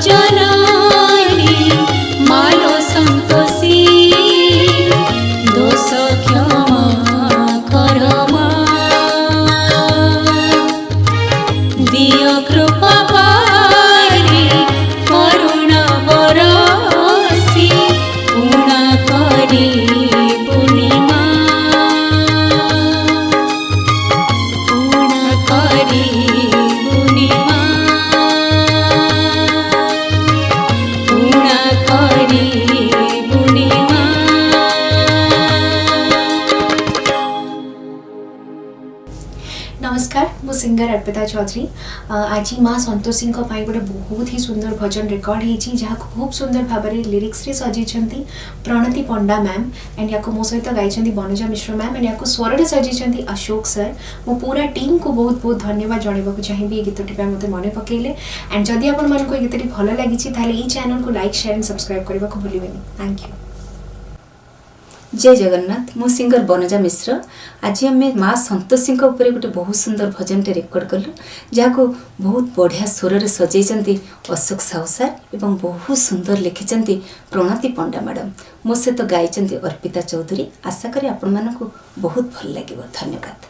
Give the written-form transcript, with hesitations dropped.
जननी मालो संतोषी सिंगर अर्पिता चौधरी। आज माँ संतोषी गोटे बहुत ही सुंदर भजन रेकर्ड होती जहाँ खूब सुंदर भाव में लिरिक्स रे सजाई प्रणति पंडा मैम एंड या मो सहित गाई बनजा मिश्र मैम एंड या स्वर में सजाई अशोक सर। मो पूरा टीम को बहुत बहुत धन्यवाद जनवाक चाहिए ये गीतटी मत मन पकड़े एंड जदि आपण मानक ये गीतटी भल लगी ये चैनल को लाइक शेयर एंड सब्सक्राइब करने को भूलें। Thank you. जय जगन्नाथ। मो सिंगर बनजा मिश्र। आज आम माँ संतोषी उपरे गोटे बहुत सुंदर भजन टे रेकर्ड कलु जहाँ को बहुत बढ़िया स्वर में सजाई अशोक साहू सार एवं बहुत सुंदर लिखिं प्रणति पंडा मैडम। मो सहित गाई अर्पिता चौधरी। आशा करी आपण मानक बहुत भल लगे। धन्यवाद।